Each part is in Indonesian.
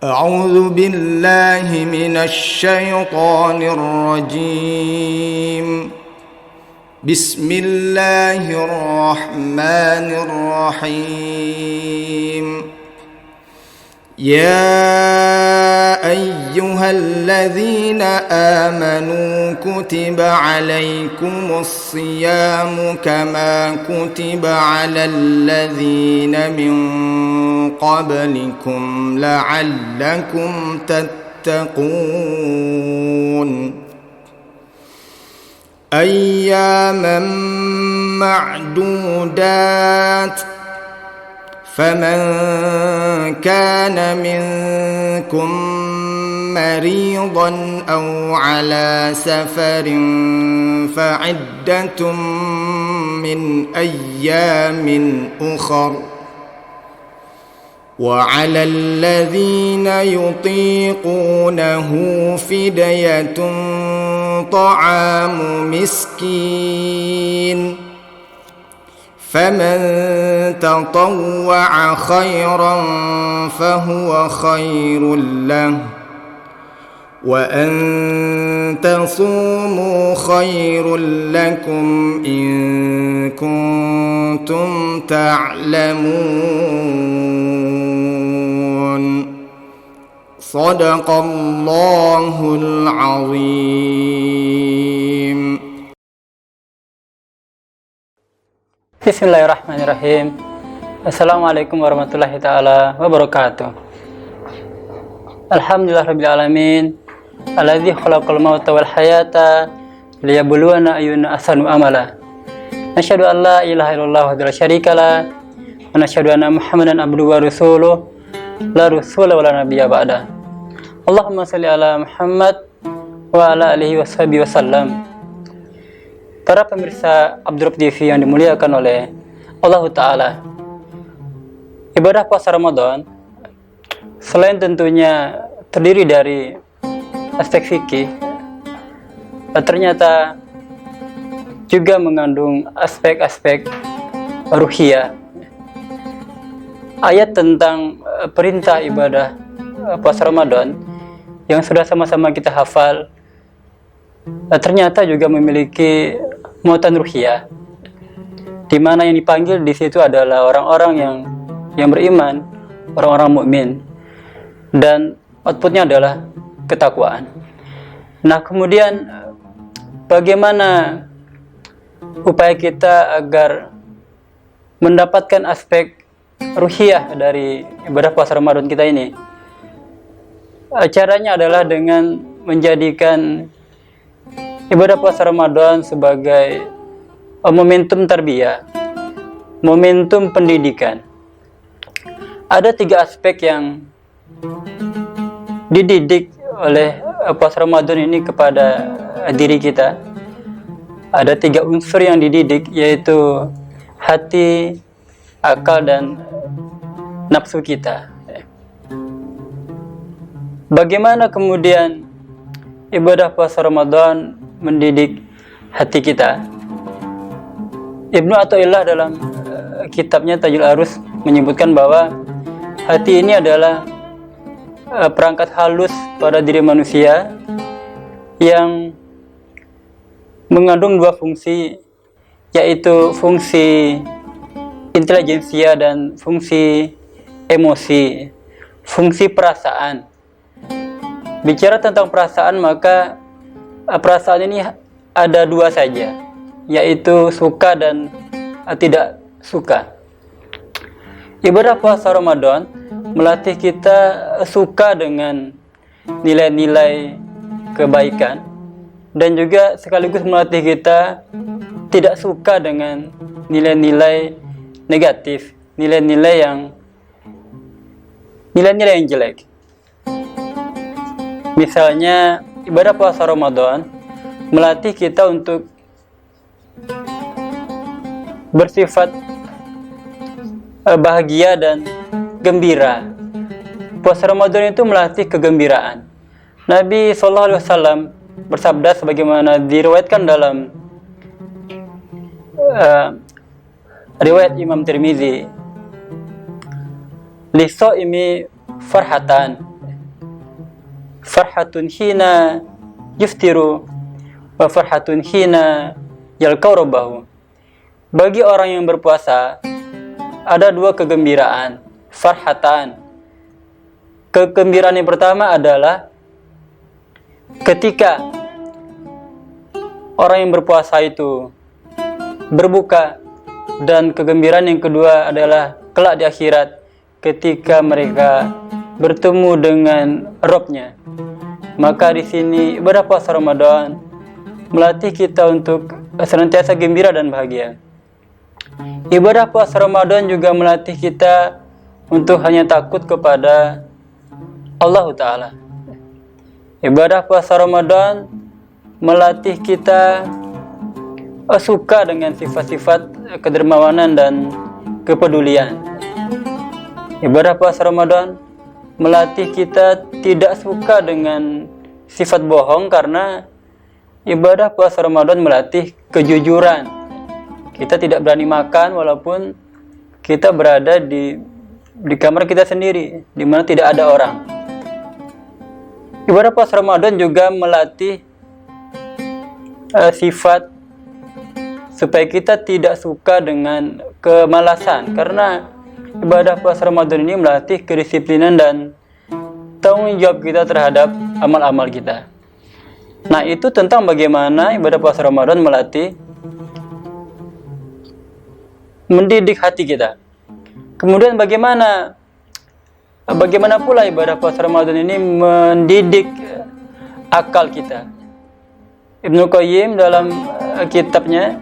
أعوذ بالله من الشيطان الرجيم. بسم الله الرحمن الرحيم. يا أيها الذين آمنوا كتب عليكم الصيام كما كتب على الذين من قبلكم لعلكم تتقون أياما معدودات فمن كان منكم مريضا أو على سفر فعدة من أيام أخر وعلى الذين يطيقونه فدية طعام مسكين فمن تطوع خيرا فهو خير له وأن تصوموا خير لكم إن كنتم تعلمون صدق الله العظيم. Bismillahirrahmanirrahim. Assalamualaikum warahmatullahi ta'ala wabarakatuh. Alhamdulillahirabbil alamin. Alladzi khalaqal mauta wal hayata liyabluwana ayyuna ahsanu amala. Nasyhadu an la ilaha illallah wahdahu la syarikalah wa nasyhadu anna Muhammadan abduhu wa rasuluh la rasula wa la nabiyya ba'da. Allahumma shalli ala Muhammad wa ala alihi washabihi wasallam. Para pemirsa Abdurrahman TV yang dimuliakan oleh Allah Ta'ala, ibadah puasa Ramadan selain tentunya terdiri dari aspek fikih, ternyata juga mengandung aspek-aspek ruhiyah. Ayat tentang perintah ibadah puasa Ramadan yang sudah sama-sama kita hafal ternyata juga memiliki muatan ruhiyah, di mana yang dipanggil di situ adalah orang-orang yang beriman, orang-orang mukmin, dan outputnya adalah ketakwaan. Nah, kemudian bagaimana upaya kita agar mendapatkan aspek ruhiyah dari ibadah puasa Ramadan kita ini? Caranya adalah dengan menjadikan ibadah puasa Ramadan sebagai momentum tarbiyah, momentum pendidikan. Ada 3 aspek yang dididik oleh puasa Ramadan ini kepada diri kita. Ada 3 unsur yang dididik, yaitu hati, akal, dan nafsu kita. Bagaimana kemudian ibadah puasa Ramadan mendidik hati kita? Ibnu Athaillah dalam kitabnya Tajul Arus menyebutkan bahwa hati ini adalah perangkat halus pada diri manusia yang mengandung 2 fungsi, yaitu fungsi intelijensia dan fungsi emosi, fungsi perasaan. Bicara tentang perasaan, maka perasaan ini ada 2 saja, yaitu suka dan tidak suka. Ibadah puasa Ramadan melatih kita suka dengan nilai-nilai kebaikan, dan juga sekaligus melatih kita tidak suka dengan nilai-nilai negatif, nilai-nilai yang jelek. Misalnya, ibadah puasa Ramadan melatih kita untuk bersifat bahagia dan gembira. Puasa Ramadan itu melatih kegembiraan. Nabi SAW bersabda sebagaimana diriwayatkan dalam riwayat Imam Tirmizi, "Liso imi farhatan." farhatun hina yuftiru wa farhatun hina yalqau rabbahu. Bagi orang yang berpuasa ada dua kegembiraan, farhatan. Kegembiraan yang pertama adalah ketika orang yang berpuasa itu berbuka, dan kegembiraan yang kedua adalah kelak di akhirat ketika mereka bertemu dengan Rabb-nya. Maka di sini ibadah puasa Ramadan melatih kita untuk senantiasa gembira dan bahagia. Ibadah puasa Ramadan juga melatih kita untuk hanya takut kepada Allah Ta'ala. Ibadah puasa Ramadan melatih kita suka dengan sifat-sifat kedermawanan dan kepedulian. Ibadah puasa Ramadan melatih kita tidak suka dengan sifat bohong, karena ibadah puasa Ramadan melatih kejujuran. Kita tidak berani makan walaupun kita berada di kamar kita sendiri, di mana tidak ada orang. Ibadah puasa Ramadan juga melatih sifat supaya kita tidak suka dengan kemalasan, karena ibadah puasa Ramadan ini melatih kedisiplinan dan tanggung jawab kita terhadap amal-amal kita. Nah, itu tentang bagaimana ibadah puasa Ramadan mendidik hati kita. Kemudian bagaimana pula ibadah puasa Ramadan ini mendidik akal kita. Ibnu Qayyim dalam kitabnya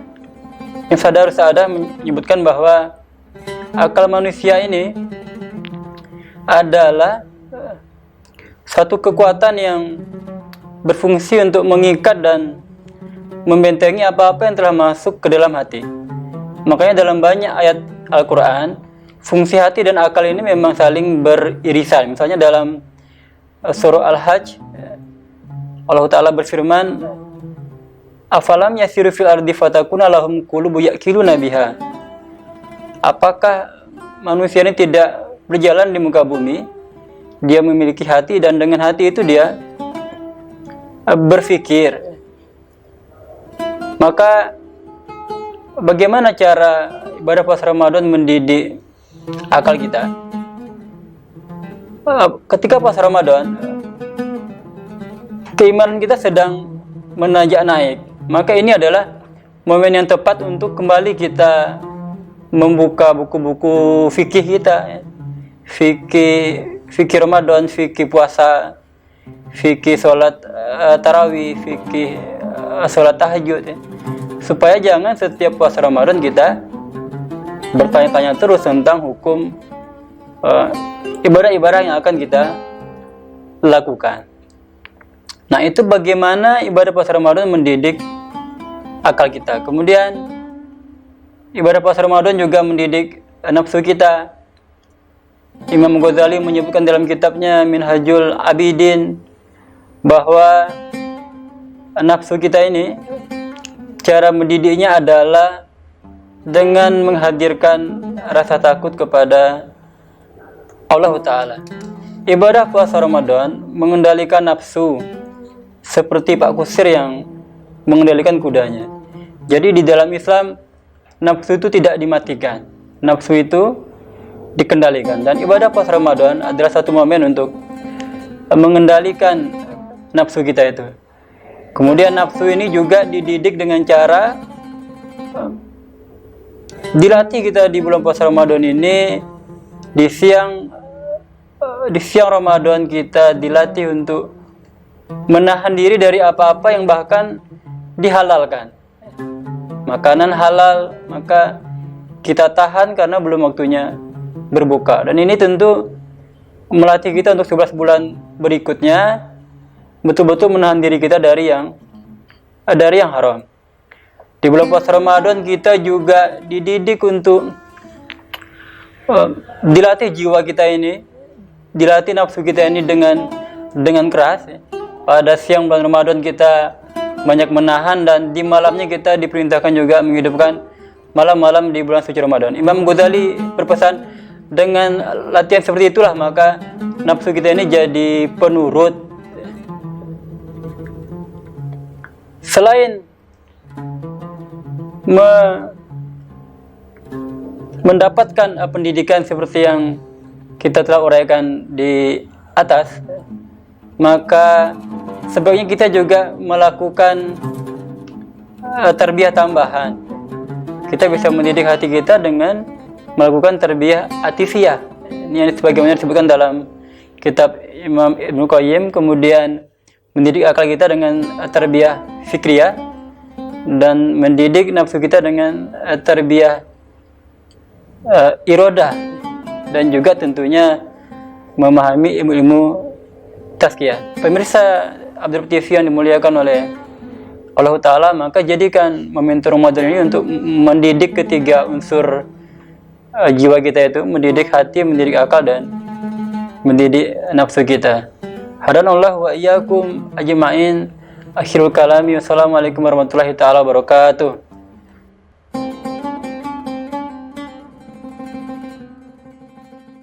yang Sadarus Sa'adah menyebutkan bahwa akal manusia ini adalah satu kekuatan yang berfungsi untuk mengikat dan membentengi apa-apa yang telah masuk ke dalam hati. Makanya dalam banyak ayat Al-Quran, fungsi hati dan akal ini memang saling beririsan. Misalnya dalam surah Al-Hajj, Allah Ta'ala berfirman, afalam yasiru fil ardi fatakuna lahum qulubu ya'qiluna biha. Apakah manusia ini tidak berjalan di muka bumi? Dia memiliki hati, dan dengan hati itu dia berpikir. Maka bagaimana cara ibadah puasa Ramadan mendidik akal kita? Ketika puasa Ramadan, keimanan kita sedang menanjak naik. Maka ini adalah momen yang tepat untuk kembali kita membuka buku-buku fikih kita, fikih Ramadan, fikih puasa, fikih sholat tarawih, fikih sholat tahajud, supaya jangan setiap puasa Ramadan kita bertanya-tanya terus tentang hukum ibadah-ibadah yang akan kita lakukan. Nah, itu bagaimana ibadah puasa Ramadan mendidik akal kita. Kemudian ibadah puasa Ramadan juga mendidik nafsu kita. Imam Ghazali menyebutkan dalam kitabnya Minhajul Abidin bahwa nafsu kita ini cara mendidiknya adalah dengan menghadirkan rasa takut kepada Allah Ta'ala. Ibadah puasa Ramadan mengendalikan nafsu seperti Pak Kusir yang mengendalikan kudanya. Jadi di dalam Islam, nafsu itu tidak dimatikan, nafsu itu dikendalikan. Dan ibadah puasa Ramadan adalah satu momen untuk mengendalikan nafsu kita itu. Kemudian nafsu ini juga dididik dengan cara dilatih kita di bulan puasa Ramadan ini. Di siang Ramadan kita dilatih untuk menahan diri dari apa-apa yang bahkan dihalalkan. Makanan halal, maka kita tahan karena belum waktunya berbuka. Dan ini tentu melatih kita untuk 11 bulan berikutnya betul-betul menahan diri kita dari yang haram. Di bulan puasa Ramadan kita juga dididik untuk dilatih jiwa kita ini, dilatih nafsu kita ini dengan keras. Pada siang bulan Ramadan kita banyak menahan, dan di malamnya kita diperintahkan juga menghidupkan malam-malam di bulan suci Ramadan. Imam Ghazali berpesan, dengan latihan seperti itulah maka nafsu kita ini jadi penurut, Selain mendapatkan pendidikan seperti yang kita telah uraikan di atas, maka sebaiknya kita juga melakukan tarbiyah tambahan. Kita bisa mendidik hati kita dengan melakukan tarbiyah atifiyah. Ini yang sebagaimana disebutkan dalam kitab Imam Ibnu Qayyim. Kemudian mendidik akal kita dengan tarbiyah fikriyah, dan mendidik nafsu kita dengan tarbiyah irodah, dan juga tentunya memahami ilmu-ilmu tazkiyah. Pemirsa Abdur TV yang dimuliakan oleh Allah Ta'ala, maka jadikan momentum Ramadan ini untuk mendidik ketiga unsur jiwa kita, itu mendidik hati, mendidik akal, dan mendidik nafsu kita. Hadanallah wa iyyakum ajma'in. Akhirul kalami, wassalamualaikum warahmatullahi ta'ala wabarakatuh.